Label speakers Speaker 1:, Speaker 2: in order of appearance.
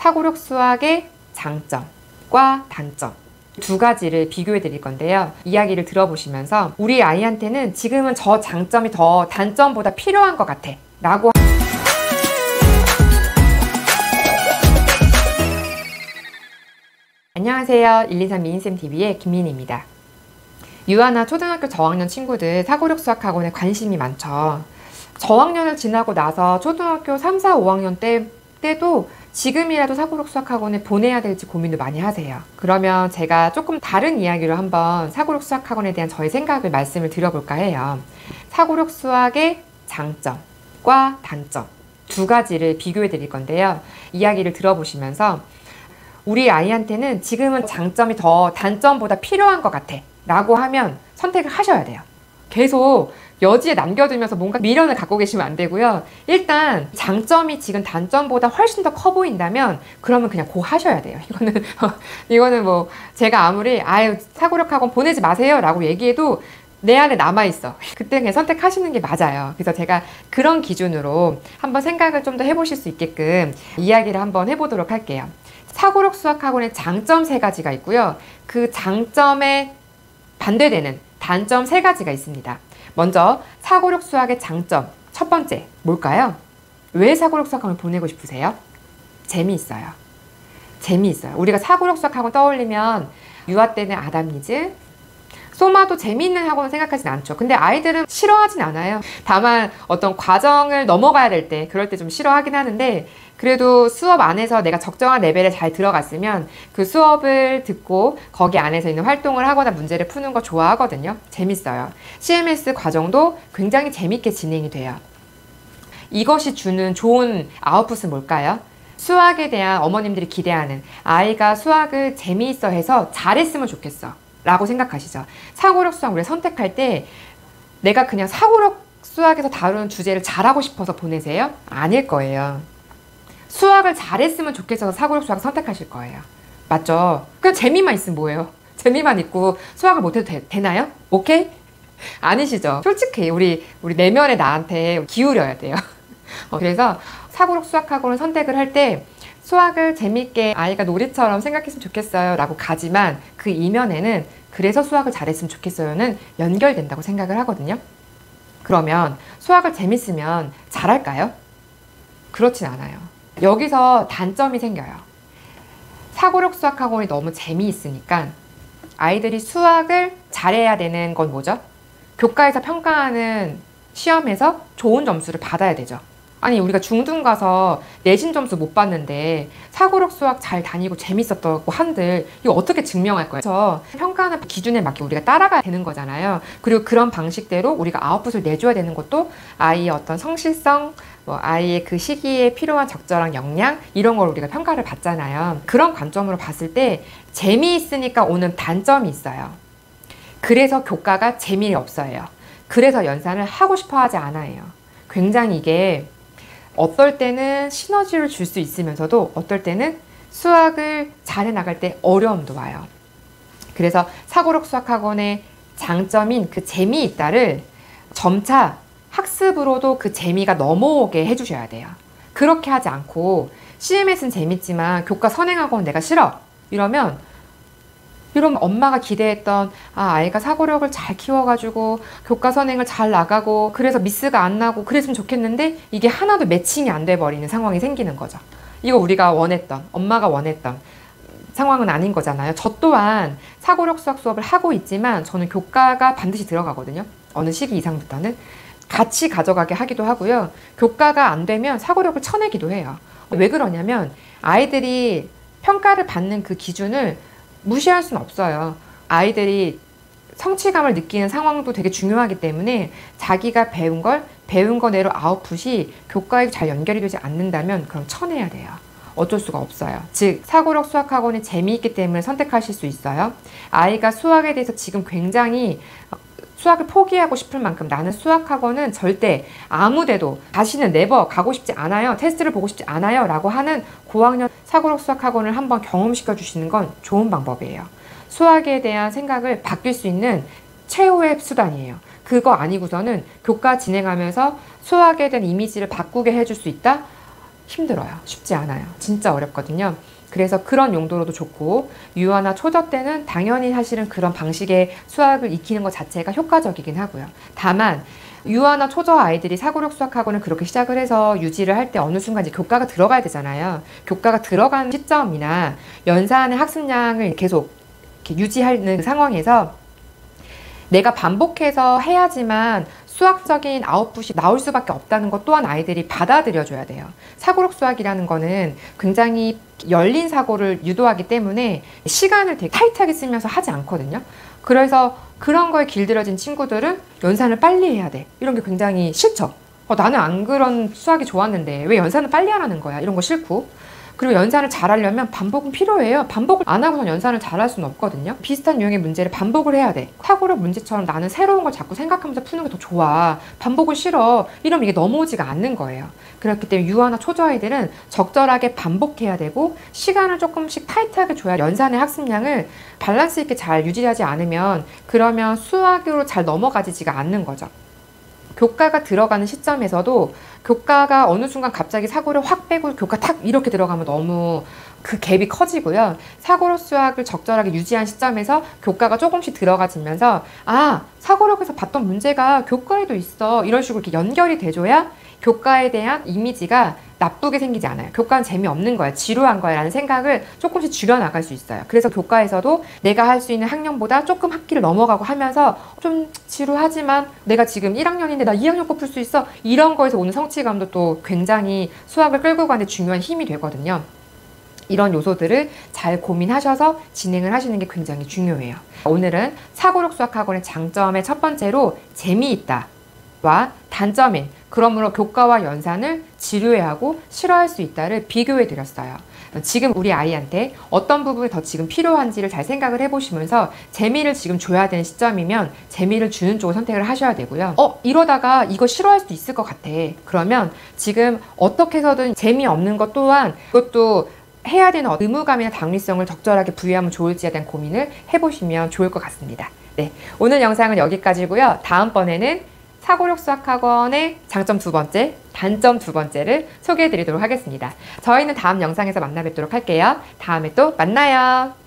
Speaker 1: 사고력 수학의 장점과 단점 두 가지를 비교해 드릴 건데요. 이야기를 들어보시면서 우리 아이한테는 지금은 저 장점이 더 단점보다 필요한 것 같아 라고 안녕하세요. 123 미인쌤TV의 김민희입니다. 유아나 초등학교 저학년 친구들 사고력 수학학원에 관심이 많죠. 저학년을 지나고 나서 초등학교 3, 4, 5학년 때도 지금이라도 사고력 수학학원에 보내야 될지 고민을 많이 하세요. 그러면 제가 조금 다른 이야기로 한번 사고력 수학학원에 대한 저의 생각을 말씀을 드려볼까 해요. 사고력 수학의 장점과 단점 두 가지를 비교해 드릴 건데요. 이야기를 들어보시면서 우리 아이한테는 지금은 장점이 더 단점보다 필요한 것 같아 라고 하면 선택을 하셔야 돼요. 계속 여지에 남겨두면서 뭔가 미련을 갖고 계시면 안 되고요. 일단 장점이 지금 단점보다 훨씬 더 커 보인다면 그러면 그냥 고 하셔야 돼요. 이거는 뭐 제가 아무리 사고력 학원 보내지 마세요 라고 얘기해도 내 안에 남아있어. 그때 그냥 선택하시는 게 맞아요. 그래서 제가 그런 기준으로 한번 생각을 좀 더 해보실 수 있게끔 이야기를 한번 해보도록 할게요. 사고력 수학학원의 장점 3가지가 있고요. 그 장점에 반대되는 단점 3가지가 있습니다. 먼저 사고력 수학의 장점 첫 번째 뭘까요? 왜 사고력 수학학원을 보내고 싶으세요? 재미있어요. 재미있어요. 우리가 사고력 수학학원 떠올리면 유아 때는 아담리즈, 소마도 재미있는 학원을 생각하진 않죠. 근데 아이들은 싫어하진 않아요. 다만 어떤 과정을 넘어가야 될 때 그럴 때 좀 싫어하긴 하는데 그래도 수업 안에서 내가 적정한 레벨에 잘 들어갔으면 그 수업을 듣고 거기 안에서 있는 활동을 하거나 문제를 푸는 거 좋아하거든요. 재밌어요. CMS 과정도 굉장히 재밌게 진행이 돼요. 이것이 주는 좋은 아웃풋은 뭘까요? 수학에 대한 어머님들이 기대하는 아이가 수학을 재미있어 해서 잘했으면 좋겠어 라고 생각하시죠. 사고력 수학 우리가 선택할 때 내가 그냥 사고력 수학에서 다루는 주제를 잘하고 싶어서 보내세요? 아닐 거예요. 수학을 잘했으면 좋겠어서 사고력 수학을 선택하실 거예요. 맞죠? 그냥 재미만 있으면 뭐예요? 재미만 있고 수학을 못해도 되나요? 오케이? 아니시죠? 솔직히 우리 내면의 나한테 기울여야 돼요. 그래서 사고력 수학학원을 선택을 할 때 수학을 재밌게 아이가 놀이처럼 생각했으면 좋겠어요 라고 가지만 그 이면에는 그래서 수학을 잘했으면 좋겠어요는 연결된다고 생각을 하거든요. 그러면 수학을 재밌으면 잘할까요? 그렇진 않아요. 여기서 단점이 생겨요. 사고력 수학학원이 너무 재미있으니까 아이들이 수학을 잘해야 되는 건 뭐죠? 교과에서 평가하는 시험에서 좋은 점수를 받아야 되죠. 아니 우리가 중등 가서 내신 점수 못 받는데 사고력 수학 잘 다니고 재밌었다고 한들 이거 어떻게 증명할 거예요? 그래서 평가하는 기준에 맞게 우리가 따라가야 되는 거잖아요. 그리고 그런 방식대로 우리가 아웃풋을 내줘야 되는 것도 아이의 어떤 성실성, 아이의 그 시기에 필요한 적절한 역량 이런 걸 우리가 평가를 받잖아요. 그런 관점으로 봤을 때 재미있으니까 오는 단점이 있어요. 그래서 교과가 재미없어요. 그래서 연산을 하고 싶어 하지 않아요. 굉장히 이게 어떨 때는 시너지를 줄 수 있으면서도 어떨 때는 수학을 잘해 나갈 때 어려움도 와요. 그래서 사고력 수학학원의 장점인 그 재미있다를 점차 학습으로도 그 재미가 넘어오게 해주셔야 돼요. 그렇게 하지 않고 CMS는 재밌지만 교과 선행학원 내가 싫어 이러면 엄마가 기대했던 아이가 사고력을 잘 키워가지고 교과 선행을 잘 나가고 그래서 미스가 안 나고 그랬으면 좋겠는데 이게 하나도 매칭이 안 돼버리는 상황이 생기는 거죠. 이거 우리가 원했던 엄마가 원했던 상황은 아닌 거잖아요. 저 또한 사고력 수학 수업을 하고 있지만 저는 교과가 반드시 들어가거든요. 어느 시기 이상부터는 같이 가져가게 하기도 하고요. 교과가 안 되면 사고력을 쳐내기도 해요. 왜 그러냐면 아이들이 평가를 받는 그 기준을 무시할 수는 없어요. 아이들이 성취감을 느끼는 상황도 되게 중요하기 때문에 자기가 배운 거대로 아웃풋이 교과에 잘 연결이 되지 않는다면 그럼 쳐내야 돼요. 어쩔 수가 없어요. 즉 사고력 수학학원이 재미있기 때문에 선택하실 수 있어요. 아이가 수학에 대해서 지금 굉장히 수학을 포기하고 싶을 만큼 나는 수학학원은 절대 아무데도 다시는 네버 가고 싶지 않아요. 테스트를 보고 싶지 않아요. 라고 하는 고학년 사고력 수학학원을 한번 경험시켜 주시는 건 좋은 방법이에요. 수학에 대한 생각을 바뀔 수 있는 최후의 수단이에요. 그거 아니고서는 교과 진행하면서 수학에 대한 이미지를 바꾸게 해줄 수 있다? 힘들어요. 쉽지 않아요. 진짜 어렵거든요. 그래서 그런 용도로도 좋고, 유아나 초저 때는 당연히 사실은 그런 방식의 수학을 익히는 것 자체가 효과적이긴 하고요. 다만 유아나 초저 아이들이 사고력 수학학원을 그렇게 시작을 해서 유지를 할 때 어느 순간 이제 교과가 들어가야 되잖아요. 교과가 들어간 시점이나 연산의 학습량을 계속 이렇게 유지하는 상황에서 내가 반복해서 해야지만 수학적인 아웃풋이 나올 수밖에 없다는 것 또한 아이들이 받아들여줘야 돼요. 사고력 수학이라는 거는 굉장히 열린 사고를 유도하기 때문에 시간을 되게 타이트하게 쓰면서 하지 않거든요. 그래서 그런 거에 길들여진 친구들은 연산을 빨리 해야 돼. 이런 게 굉장히 싫죠. 나는 안 그런 수학이 좋았는데 왜 연산을 빨리 하라는 거야. 이런 거 싫고. 그리고 연산을 잘하려면 반복은 필요해요. 반복을 안 하고선 연산을 잘할 수는 없거든요. 비슷한 유형의 문제를 반복을 해야 돼. 사고력 문제처럼 나는 새로운 걸 자꾸 생각하면서 푸는 게 더 좋아. 반복을 싫어. 이러면 이게 넘어오지가 않는 거예요. 그렇기 때문에 유아나 초저 아이들은 적절하게 반복해야 되고 시간을 조금씩 타이트하게 줘야 연산의 학습량을 밸런스 있게 잘 유지하지 않으면 그러면 수학으로 잘 넘어가지가 않는 거죠. 교과가 들어가는 시점에서도 교과가 어느 순간 갑자기 사고를 확 빼고 교과 탁 이렇게 들어가면 너무 그 갭이 커지고요. 사고력 수학을 적절하게 유지한 시점에서 교과가 조금씩 들어가지면서 사고력에서 봤던 문제가 교과에도 있어. 이런 식으로 이렇게 연결이 돼줘야 교과에 대한 이미지가 나쁘게 생기지 않아요. 교과는 재미없는 거야. 지루한 거야 라는 생각을 조금씩 줄여나갈 수 있어요. 그래서 교과에서도 내가 할 수 있는 학년보다 조금 학기를 넘어가고 하면서 좀 지루하지만 내가 지금 1학년인데 나 2학년 거 풀 수 있어. 이런 거에서 오는 성취감도 또 굉장히 수학을 끌고 가는 데 중요한 힘이 되거든요. 이런 요소들을 잘 고민하셔서 진행을 하시는 게 굉장히 중요해요. 오늘은 사고력 수학학원의 장점의 첫 번째로 재미있다 와 단점인 그러므로 교과와 연산을 지루해하고 싫어할 수 있다를 비교해 드렸어요. 지금 우리 아이한테 어떤 부분이 더 지금 필요한지를 잘 생각을 해보시면서 재미를 지금 줘야 되는 시점이면 재미를 주는 쪽을 선택을 하셔야 되고요. 이러다가 이거 싫어할 수도 있을 것 같아. 그러면 지금 어떻게 해서든 재미없는 것 또한 그것도 해야 되는 의무감이나 당위성을 적절하게 부여하면 좋을지에 대한 고민을 해보시면 좋을 것 같습니다. 네, 오늘 영상은 여기까지고요. 다음번에는 사고력 수학학원의 장점 두 번째, 단점 두 번째를 소개해 드리도록 하겠습니다. 저희는 다음 영상에서 만나 뵙도록 할게요. 다음에 또 만나요.